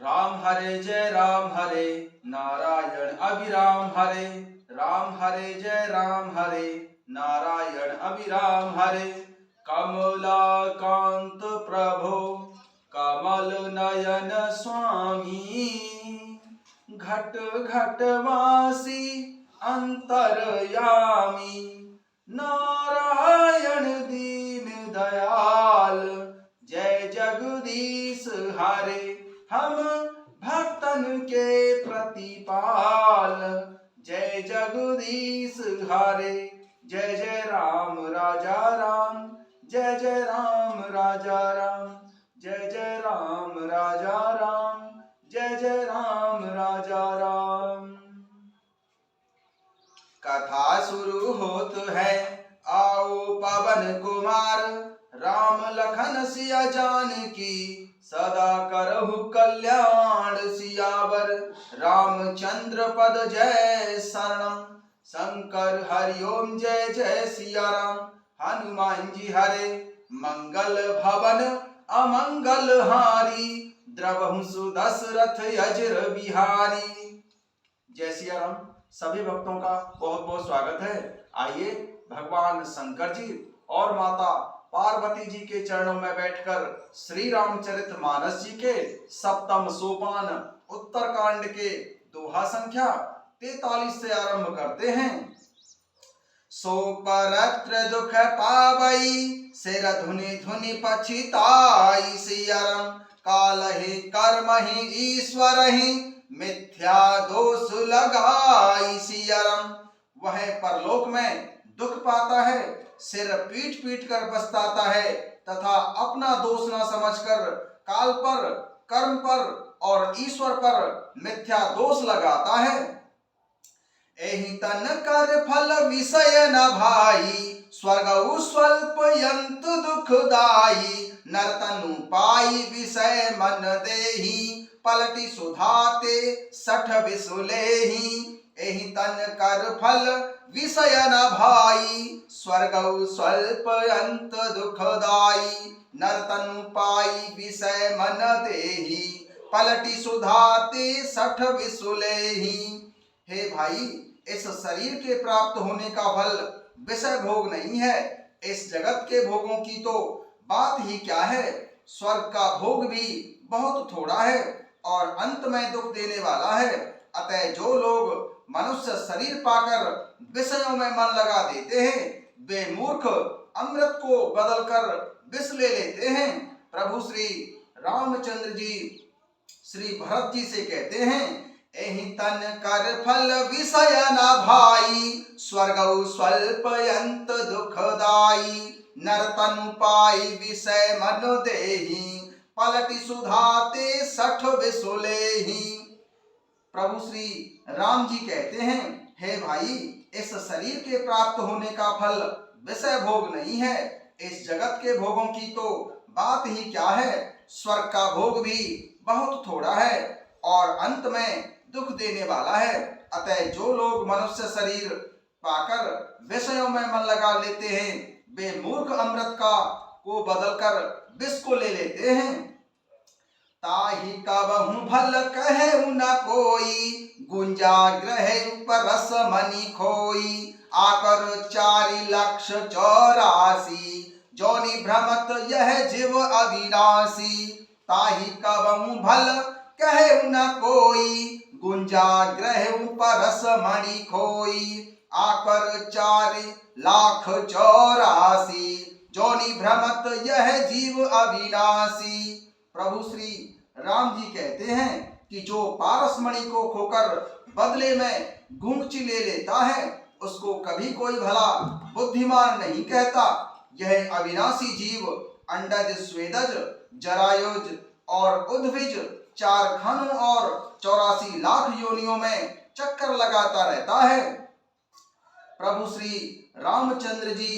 राम हरे नारायण अभिराम हरे। राम हरे जय राम हरे नारायण अभिराम हरे। कमलाकांत प्रभो कमल नयन स्वामी, घट घट वासी अंतरयामी, नारायण दीन दयाल जय जगदीश हरे। हम भक्तन के प्रतिपाल जय जगदीश हरे। जय जय राम राजा राम, जय जय राम राजा राम, जय जय राम राजा राम, जय जय राम राजा राम। कथा शुरू होत है, आओ पवन कुमार, राम लखन सिया जानकी, सदा करहु कल्याण सियावर। रामचंद्र पद जय शरणम, शंकर हरिओम जय जय सिया राम। हनुमान जी हरे मंगल भवन अमंगल हारी, द्रवहु सुदशरथ अजर बिहारी। जय सिया राम। सभी भक्तों का बहुत बहुत स्वागत है। आइए भगवान शंकर जी और माता पार्वती जी के चरणों में बैठकर श्री रामचरितमानस जी के सप्तम सोपान उत्तरकांड के दोहा संख्या 43 से आरंभ करते हैं। सो परत्र दुख पावई, सिर धुनि धुनि पछिताई, सियरम कालहि कर्महि ईश्वरहि, मिथ्या दोष लगाई, सियरम। वह परलोक में दुख पाता है, सिर पीट पीट कर पछताता है तथा अपना दोष न समझकर काल पर, कर्म पर और ईश्वर पर मिथ्या दोष लगाता है। एहि तन कर फल विषय न भाई, स्वर्ग स्वल्प यंत दुखदाई, नरतनु पाई विषय मन देही, पलटी सुधाते सठ विसुलेही। एहि तन कर फल विषय न भाई, स्वर्ग स्वल्प अंत दुखदाई, नरतनु पाई विषय मन देही, पलटी सुधाते सठ विसुलेही। हे भाई, इस शरीर के प्राप्त होने का फल विषय भोग नहीं है। इस जगत के भोगों की तो बात ही क्या है। स्वर्ग का भोग भी बहुत थोड़ा है और अंत में दुख देने वाला है। अतः जो लोग मनुष्य शरीर पाकर विषयों में मन लगा देते हैं, वे मूर्ख अमृत को बदलकर विष ले लेते हैं। प्रभु श्री रामचंद्र जी श्री भरत जी से कहते हैं, एहि तन कर फल विषय न भाई, स्वर्ग स्वल्प अंत दुखदाई, नरतनु पाई विषय मन देही, पलटि सुधाते सठ विसुलेही। प्रभु श्री राम जी कहते हैं, हे भाई, इस शरीर के प्राप्त होने का फल विषय भोग नहीं है। इस जगत के भोगों की तो बात ही क्या है। स्वर्ग का भोग भी बहुत थोड़ा है और अंत में दुख देने वाला है। अतः जो लोग मनुष्य शरीर पाकर विषयों में मन लगा लेते हैं, वे मूर्ख अमृत का को बदलकर विष को ले लेते हैं। ताहि कबहु भल कहेउ न कोई, गुंजा ग्रहेउ परस मनि खोई, आकर 4,84,000, जोनि भ्रमत यह जीव अविनाशी। ताहि कबहु भल कहेउ न कोई, गुंजा ग्रहेउ परस मणि खोई, आकर 4,84,000, जोनि भ्रमत यह जीव अविनाशी। प्रभु श्री राम जी कहते हैं कि जो पारसमणि को खोकर बदले में गूंगची ले लेता है, उसको कभी कोई भला बुद्धिमान नहीं कहता। यह अविनाशी जीव अंडज, स्वेदज, जरायुज और उद्भिज 4 खानों और 84 लाख योनियों में चक्कर लगाता रहता है। प्रभु श्री रामचंद्र जी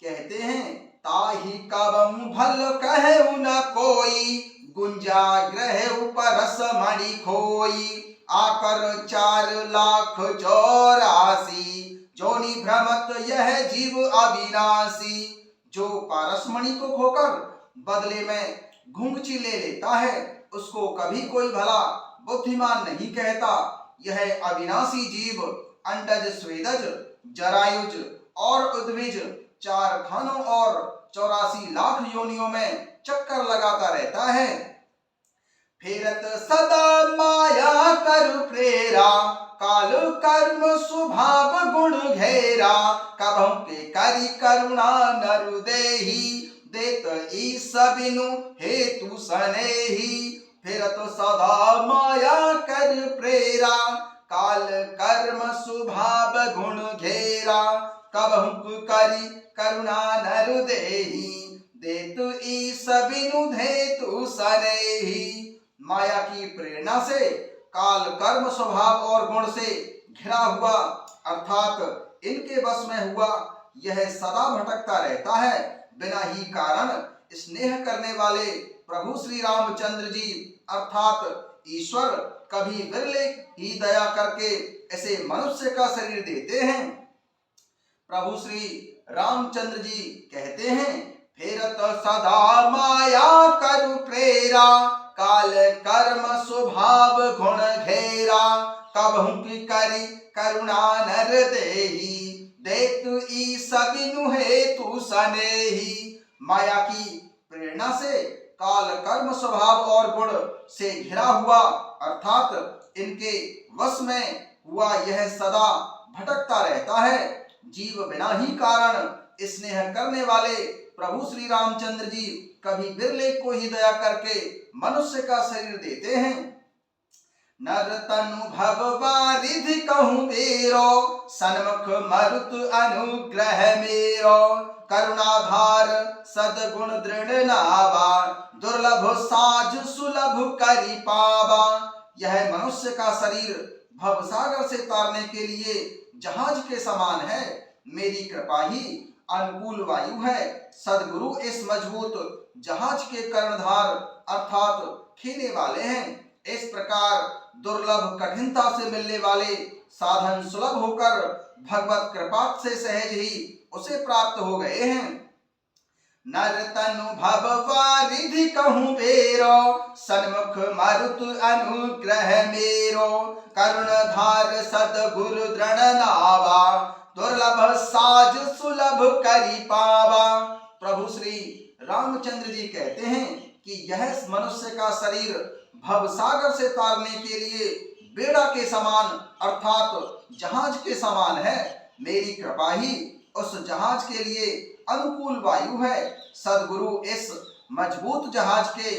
कहते हैं, ताहि कबहु भल कहेउ न कोई, गुंजा ग्रहेउ परस मणि खोई, आकर 4,84,000, जोनि भ्रमत यह जीव अविनाशी। जो पारसमणि को खोकर बदले में घूंघची ले लेता है, उसको कभी कोई भला बुद्धिमान नहीं कहता। यह अविनाशी जीव अंडज, स्वेदज, जरायुज और उद्भिज 4 खानों और 84 लाख योनियों में चक्कर लगाता रहता है। फेरत सदा माया कर प्रेरा, काल कर्म स्वभाव गुण घेरा। कभों के करी करुणा नरु देही, देत ईस बिनु हेतु सनेही। फिरत सदा माया कर प्रेरा, काल कर्म स्वभाव गुण घेरा। कभों करी करुणा नरु देही, देतु ईस बिनु हेतु सनेही। माया की प्रेरणा से काल कर्म स्वभाव और गुण से घिरा हुआ अर्थात इनके बस में हुआ यह सदा भटकता रहता है। बिना ही कारण स्नेह करने वाले प्रभु श्री रामचंद्र जी अर्थात ईश्वर कभी विरले ही दया करके ऐसे मनुष्य का शरीर देते हैं। प्रभु श्री रामचंद्र जी कहते हैं, फेरत सदा माया करु प्रेरा, काल कर्म स्वभाव गुण घेरा। कभों की करी करुणा नर देही, देतु ईस बिनु हेतु सनेही। माया की प्रेरणा से काल कर्म स्वभाव और गुण से घिरा हुआ अर्थात इनके वश में हुआ यह सदा भटकता रहता है। जीव बिना ही कारण स्नेह करने वाले प्रभु श्री रामचंद्र जी कभी बिरले को ही दया करके मनुष्य का शरीर देते हैं। नर तनु भगवारिधि कहूँ बेरो, सन्मुख मरुत अनुग्रह मेरो। करुणाधार सदगुण दृढ़ नावा, दुर्लभ साज सुलभ करी पावा। यह मनुष्य का शरीर भवसागर से तारने के लिए जहाज के समान है। मेरी कृपा ही अनुकूल वायु है। सदगुरु इस मजबूत जहाज के कर्णधार अर्थात खेने वाले हैं। इस प्रकार दुर्लभ कठिनता से मिलने वाले साधन सुलभ होकर भगवत कृपा से सहज ही उसे प्राप्त हो गए हैं। नर तनु भववारिधि कहूँ बेरो, सन्मुख मरुत अनुग्रह मेरो। करुणधार सदगुरु दृढ़ नावा, दुर्लभ साज सुलभ करी पावा। प्रभु श्री रामचंद्र जी कहते हैं कि यह मनुष्य का शरीर भवसागर से तारने के लिए बेड़ा के समान अर्थात जहाज के समान है। मेरी कृपा ही उस जहाज के लिए अनुकूल वायु है। सदगुरु इस मजबूत जहाज के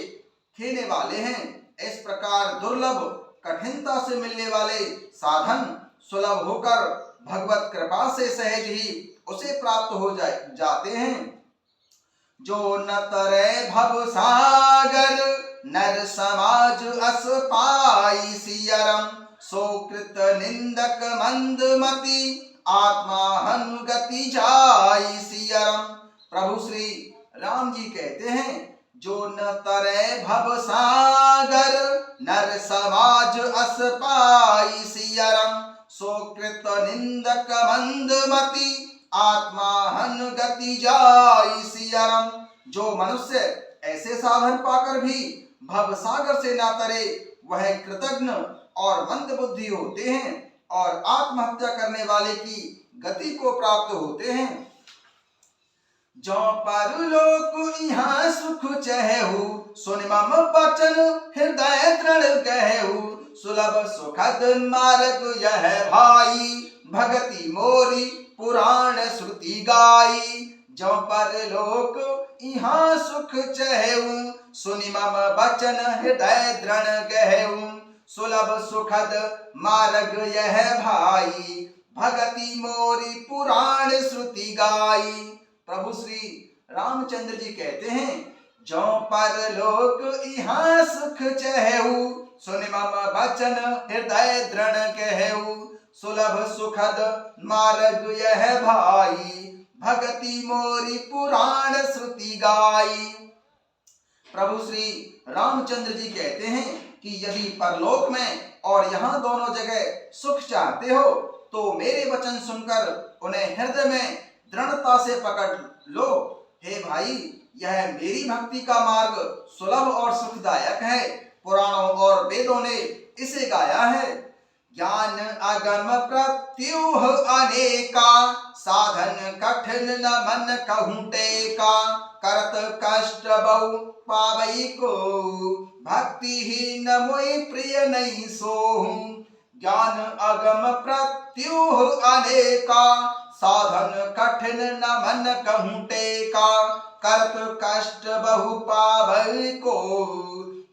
खेने वाले हैं। इस प्रकार दुर्लभ कठिनता से मिलने वाले साधन सुलभ होकर भगवत कृपा से सहज ही उसे प्राप्त हो जाते हैं। जो न तरे भव सागर, नर समाज अस पाई सियरम। सोकृत निंदक मंदमति, आत्मा हनुगति जाई सियरम। प्रभु श्री राम जी कहते हैं, जो न तरे भव सागर, नर समाज अस पाई सियरम। सोकृत निंदक मंदमति, आत्मा हनुगति जाई सियरम। जो मनुष्य ऐसे साधन पाकर भी भवसागर से ना तरे वह कृतघ्न और मंद बुद्धि होते हैं और आत्महत्या करने वाले की गति को प्राप्त होते हैं। जो परलोक यहाँ सुख चहु, सुन मम वचन हृदय दृढ़ गहु। सुलभ सुखद मार्ग यह भाई, भगति मोरी पुराण श्रुति गाई। जो परलोक यहाँ सुख चहु, सुनि मम वचन हृदय दृढ़ गहु। सुलभ सुखद मार्ग यह भाई, भगति मोरी पुराण श्रुति गाई। प्रभु श्री रामचंद्र जी कहते हैं, जो परलोक यहाँ सुख चहु, सुनि मम वचन हृदय दृढ़ कहु। सुलभ सुखद मार्ग यह भाई, भगति मोरी पुराण श्रुति गाई। प्रभु श्री रामचंद्र जी कहते हैं कि यदि परलोक में और यहाँ दोनों जगह सुख चाहते हो तो मेरे वचन सुनकर उन्हें हृदय में दृढ़ता से पकड़ लो। हे भाई, यह मेरी भक्ति का मार्ग सुलभ और सुखदायक है। पुराणों और वेदों ने इसे गाया है। ज्ञान अगम प्रत्यूह अनेका, साधन कठिन न मन कहूँ टेका। करत कष्ट बहु पावई को, भक्ति ही न मोहि प्रिय नहीं सोहूं। ज्ञान अगम प्रत्यूह अनेका, साधन कठिन न मन कहूँ टेका। करत कष्ट बहु पावई को,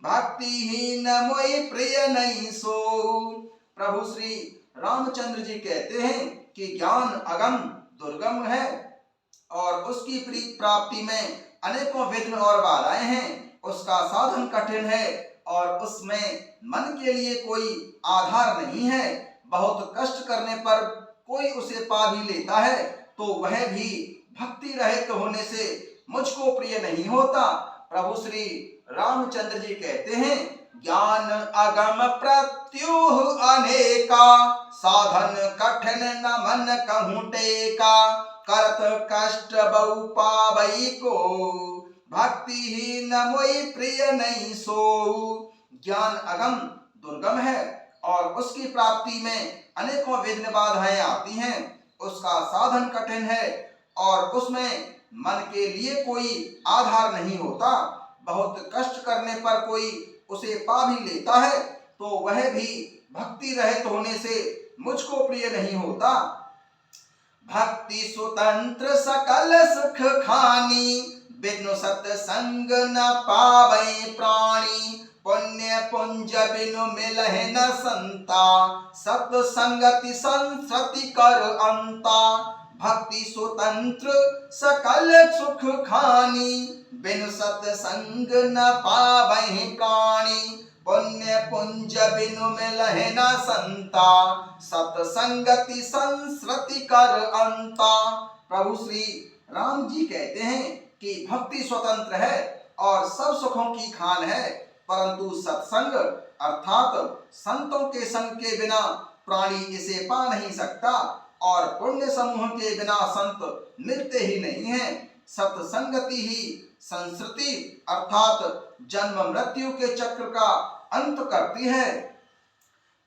भक्ति ही न मोहि प्रिय नहीं सोहूं। प्रभु श्री रामचंद्र जी कहते हैं कि ज्ञान अगम दुर्गम है और उसकी प्राप्ति में अनेकों विघ्न और बाधाएं हैं। उसका साधन कठिन है और उसमें मन के लिए कोई आधार नहीं है। बहुत कष्ट करने पर कोई उसे पा भी लेता है तो वह भी भक्ति रहित होने से मुझको प्रिय नहीं होता। प्रभु श्री रामचंद्र जी कहते हैं ज्ञान अगम प्रत्यूह अनेका, साधन कठिन न मन कहूँ टेका। करत कष्ट बहु पावई को, भक्ति ही न मोहि प्रिय नहीं सोहूं। ज्ञान अगम दुर्गम है और उसकी प्राप्ति में अनेकों विघ्न बाधाएं आती हैं। उसका साधन कठिन है और उसमें मन के लिए कोई आधार नहीं होता। बहुत कष्ट करने पर कोई उसे पा भी लेता है तो वह भी भक्ति रहित होने से मुझको प्रिय नहीं होता। भक्ति स्वतंत्र सकल सुख खानी, बिनु सत्संग न पावै प्राणी। पुण्य पुंज बिनु मिलहि न संता, सत्संगति संसति कर अंता। भक्ति स्वतंत्र सकल सुख खानी, बिनु सत्संग न पावै प्राणी। पुण्य पुंज बिनु मिलहि न संता, सत्संगति संसृति कर अंता। प्रभु श्री राम जी कहते हैं कि भक्ति स्वतंत्र है और सब सुखों की खान है, परंतु सत्संग अर्थात संतों के संग के बिना प्राणी इसे पा नहीं सकता और पुण्य समूह के बिना संत मिलते ही नहीं हैं। सत्संगति ही संस्कृति अर्थात जन्म मृत्यु के चक्र का अंत करती है।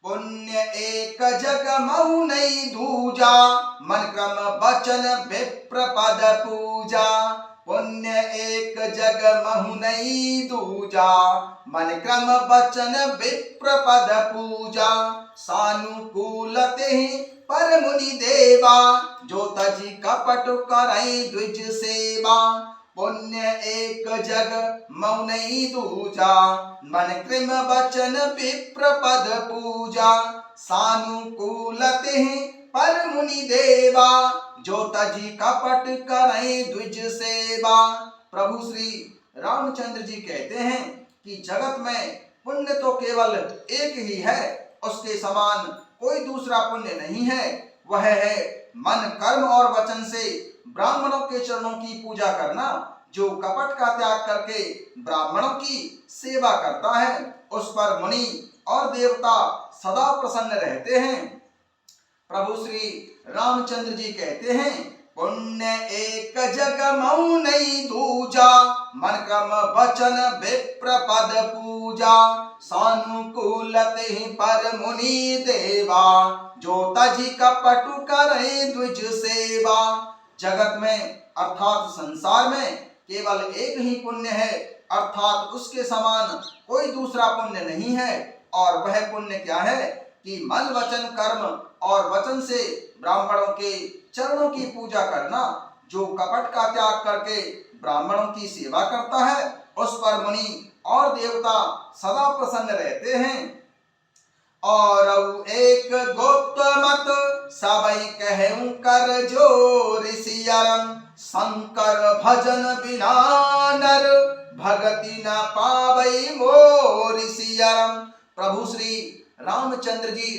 पुण्य एक जग महु नहीं दूजा, मन क्रम वचन विप्र पद पूजा। पुण्य एक जग महु नहीं दूजा, मन क्रम वचन विप्र पद पूजा। सानुकूलते पर मुनि देवा, जो तजी कपट करई द्विज सेवा। पुण्य एक जग महु नहीं दूजा, मन क्रम वचन विप्र पद पूजा। सानुकूलते पर मुनि देवा, जो तजी कपट करई द्विज सेवा। प्रभु श्री रामचंद्र जी कहते हैं कि जगत में पुण्य तो केवल एक ही है, उसके समान कोई दूसरा पुण्य नहीं है। वह है मन कर्म और वचन से ब्राह्मणों के चरणों की पूजा करना। जो कपट का त्याग करके ब्राह्मणों की सेवा करता है उस पर मुनि और देवता सदा प्रसन्न रहते हैं। प्रभु श्री रामचंद्र जी कहते हैं पुण्य एक जग महु नहीं दूजा, मन क्रम वचन विप्र पद पूजा। सानुकूलते पर मुनि देवा, जो तजी कपटु करे द्विज सेवा। जगत में अर्थात संसार में केवल एक ही पुण्य है, अर्थात उसके समान कोई दूसरा पुण्य नहीं है। और वह पुण्य क्या है कि मन वचन कर्म और वचन से ब्राह्मणों के चरणों की पूजा करना। जो कपट का त्याग करके ब्राह्मणों की सेवा करता है उस पर मुनि और देवता सदा प्रसन्न रहते हैं। और एक गुप्त मत सबई कहूं कर जोर सियरम, शंकर भजन बिना नर भगति न पावई मोर सियरम। प्रभु श्री रामचंद्र जी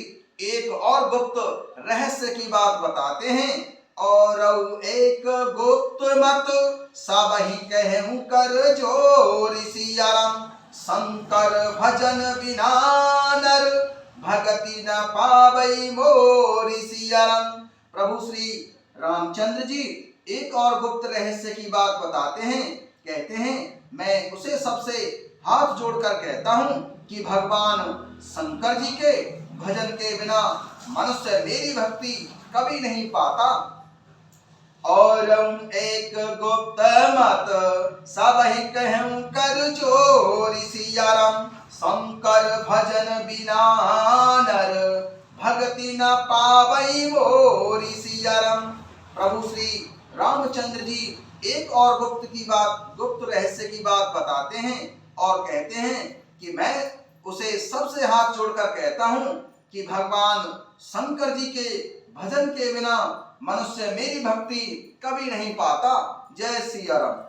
एक और गुप्त रहस्य की बात बताते हैं। और एक गुप्त मत सबही कहूं कर जोर सियरम, शंकर भजन बिना नर भगति न पावई मोर सियरम। प्रभु श्री रामचंद्र जी एक और गुप्त रहस्य की बात बताते हैं कहते हैं, मैं उसे सबसे हाथ जोड़कर कहता हूँ कि भगवान शंकर जी के भजन के बिना मनुष्य मेरी भक्ति कभी नहीं पाता। और एक गुप्त मत सब ही कहूं कर जोरी सिया राम, शंकर भजन बिना नर भक्ति न पावई मोरी सिया राम। प्रभु श्री रामचंद्र जी एक और गुप्त रहस्य की बात बताते हैं और कहते हैं कि मैं उसे सबसे हाथ जोड़कर कहता हूं कि भगवान शंकर जी के भजन के बिना मनुष्य मेरी भक्ति कभी नहीं पाता। जय सिया राम।